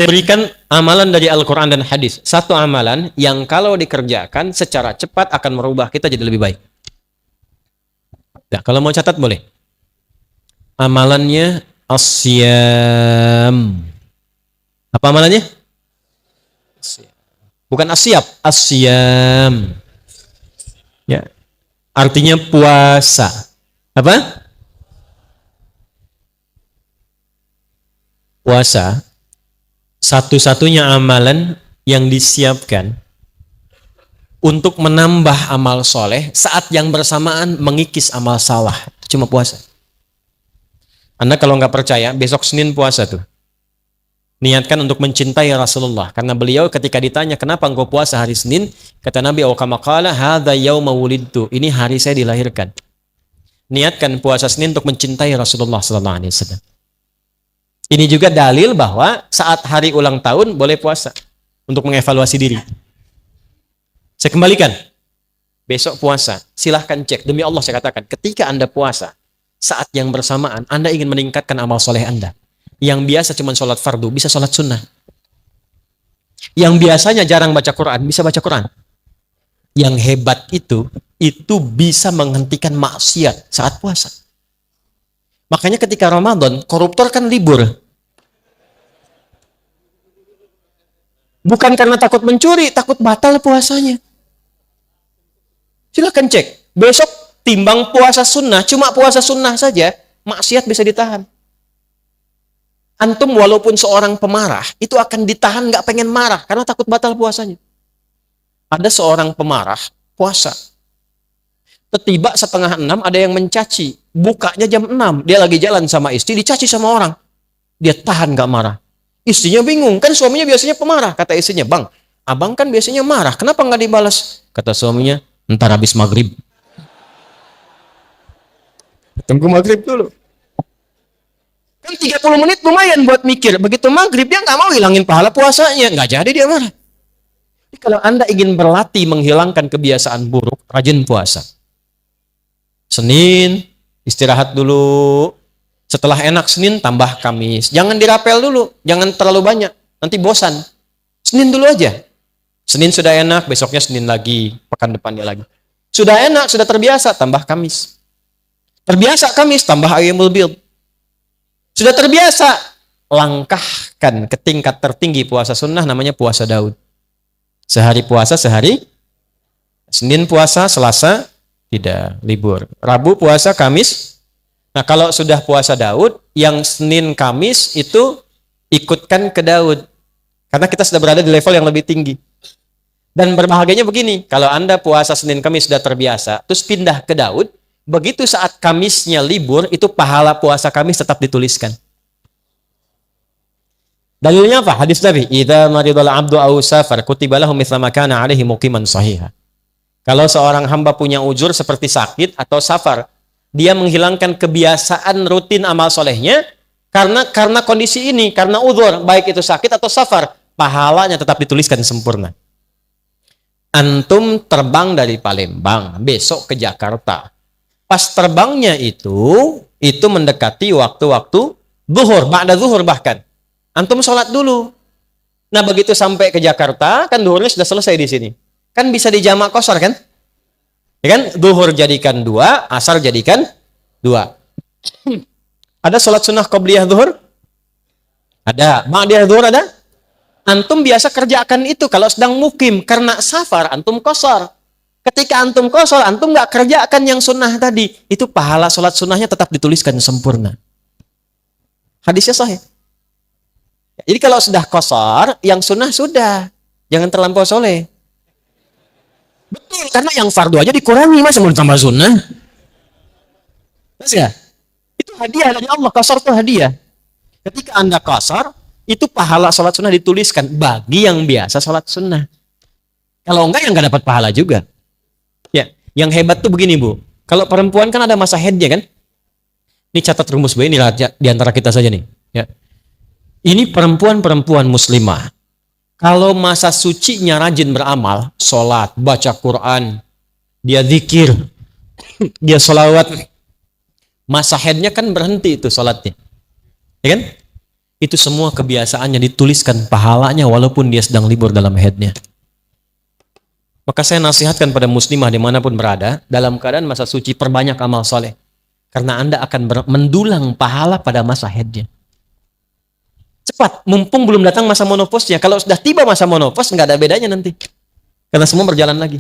Saya berikan amalan dari Al-Quran dan hadis. Satu amalan yang kalau dikerjakan secara cepat akan merubah kita jadi lebih baik. Nah, kalau mau catat boleh. Amalannya asyam. Apa amalannya? Bukan asyab, asyam. Ya. Artinya puasa. Apa? Puasa. Satu-satunya amalan yang disiapkan untuk menambah amal soleh saat yang bersamaan mengikis amal salah. Cuma puasa. Anda kalau nggak percaya, besok Senin puasa tuh. Niatkan untuk mencintai Rasulullah. Karena beliau ketika ditanya, kenapa engkau puasa hari Senin? Kata Nabi, kama qala hadza yauma wulidtu. Ini hari saya dilahirkan. Niatkan puasa Senin untuk mencintai Rasulullah sallallahu alaihi wasallam. Ini juga dalil bahwa saat hari ulang tahun boleh puasa untuk mengevaluasi diri. Saya kembalikan. Besok puasa, silahkan cek. Demi Allah saya katakan, ketika Anda puasa, saat yang bersamaan Anda ingin meningkatkan amal soleh Anda. Yang biasa cuma sholat fardu, bisa sholat sunnah. Yang biasanya jarang baca Quran, bisa baca Quran. Yang hebat itu bisa menghentikan maksiat saat puasa. Makanya ketika Ramadan, koruptor kan libur. Bukan karena takut mencuri, takut batal puasanya. Silakan cek. Besok timbang puasa sunnah, cuma puasa sunnah saja, maksiat bisa ditahan. Antum walaupun seorang pemarah, itu akan ditahan nggak pengen marah, karena takut batal puasanya. Ada seorang pemarah, puasa. Tiba 5:30 ada yang mencaci. Bukanya jam 6. Dia lagi jalan sama istri, dicaci sama orang. Dia tahan gak marah. Istrinya bingung. Kan suaminya biasanya pemarah. Kata istrinya, bang, abang kan biasanya marah. Kenapa gak dibalas? Kata suaminya, ntar habis maghrib. Tunggu maghrib dulu. Kan 30 menit lumayan buat mikir. Begitu maghrib dia gak mau hilangin pahala puasanya. Gak jadi dia marah. Jadi kalau Anda ingin berlatih menghilangkan kebiasaan buruk, rajin puasa. Senin, istirahat dulu. Setelah enak Senin, tambah Kamis. Jangan dirapel dulu. Jangan terlalu banyak. Nanti bosan. Senin dulu aja. Senin sudah enak, besoknya Senin lagi. Pekan depannya lagi. Sudah enak, sudah terbiasa, tambah Kamis. Terbiasa Kamis, tambah Ayyamul Bid. Sudah terbiasa, langkahkan ke tingkat tertinggi puasa sunnah, namanya puasa Daud. Sehari puasa, sehari. Senin puasa, Selasa, tidak, libur. Rabu puasa, Kamis. Nah kalau sudah puasa Daud, yang Senin Kamis itu ikutkan ke Daud. Karena kita sudah berada di level yang lebih tinggi. Dan berbahagianya begini, kalau Anda puasa Senin Kamis sudah terbiasa, terus pindah ke Daud, begitu saat Kamisnya libur, itu pahala puasa Kamis tetap dituliskan. Dalilnya apa? Hadis Nabi, idza maridal abdu aw safar kutiba lahu mithla ma kana alaihi muqiman sahiha. Kalau seorang hamba punya uzur seperti sakit atau safar, dia menghilangkan kebiasaan rutin amal solehnya karena kondisi ini, karena uzur, baik itu sakit atau safar, pahalanya tetap dituliskan sempurna. Antum terbang dari Palembang, besok ke Jakarta. Pas terbangnya itu mendekati waktu-waktu zuhur, ba'da zuhur bahkan. Antum sholat dulu. Nah begitu sampai ke Jakarta, kan zuhurnya sudah selesai di sini. Kan bisa dijamak qashar kan? Ya kan? Zuhur jadikan 2, asar jadikan 2. Ada sholat sunnah qobliyah zuhur? Ada. Ba'diyah zuhur ada? Antum biasa kerjakan itu kalau sedang mukim. Karena safar, antum qashar. Ketika antum qashar, antum nggak kerjakan yang sunnah tadi. Itu pahala sholat sunnahnya tetap dituliskan sempurna. Hadisnya sahih. Jadi kalau sudah qashar, yang sunnah sudah. Jangan terlampau soleh. Betul, karena yang fardu aja dikurangi, masa mau ditambah sunnah? Mas ya? Itu hadiah dari Allah, qashar itu hadiah. Ketika Anda qashar, itu pahala sholat sunnah dituliskan bagi yang biasa sholat sunnah. Kalau enggak, yang enggak dapat pahala juga. Ya, yang hebat tuh begini Bu. Kalau perempuan kan ada masa haidnya kan? Ini catat rumus Bu, ini di antara kita saja nih. Ya. Ini perempuan-perempuan muslimah. Kalau masa sucinya rajin beramal, sholat, baca Quran, dia zikir, dia sholawat, masa haidnya kan berhenti itu sholatnya. Ya kan? itu semua kebiasaannya dituliskan pahalanya walaupun dia sedang libur dalam haidnya. Maka saya nasihatkan pada muslimah dimanapun berada, dalam keadaan masa suci perbanyak amal soleh. Karena Anda akan mendulang pahala pada masa haidnya. Cepat, mumpung belum datang masa monoposnya. Kalau sudah tiba masa monopos, nggak ada bedanya nanti. Karena semua berjalan lagi.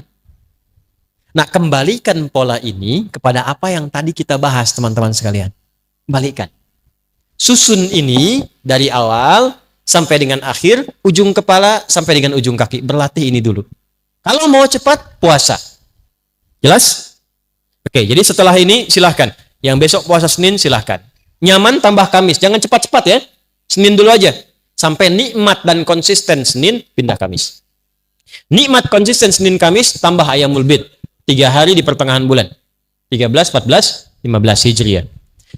Nah, kembalikan pola ini kepada apa yang tadi kita bahas, teman-teman sekalian. Kembalikan. Susun ini dari awal sampai dengan akhir, ujung kepala sampai dengan ujung kaki. Berlatih ini dulu. Kalau mau cepat, puasa. Jelas? Oke, jadi setelah ini silahkan. Yang besok puasa Senin silahkan. Nyaman tambah Kamis. Jangan cepat-cepat ya. Senin dulu aja. Sampai nikmat dan konsisten Senin, pindah Kamis. Nikmat konsisten Senin Kamis, tambah Ayyamul Bid. 3 hari di pertengahan bulan. 13, 14, 15 Hijriah.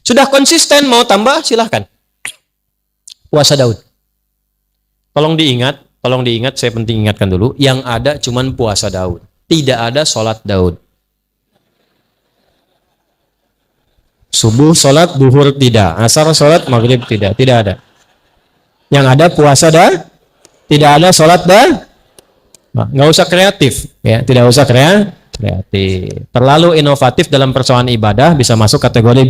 Sudah konsisten, mau tambah, silahkan. Puasa Daud. Tolong diingat, saya penting ingatkan dulu. Yang ada cuman puasa Daud. Tidak ada sholat Daud. Subuh sholat, duhur tidak. Asar sholat, maghrib tidak. Tidak ada. Yang ada puasa tidak ada sholat nggak usah kreatif. Ya, tidak usah kreatif. Terlalu inovatif dalam persoalan ibadah bisa masuk kategori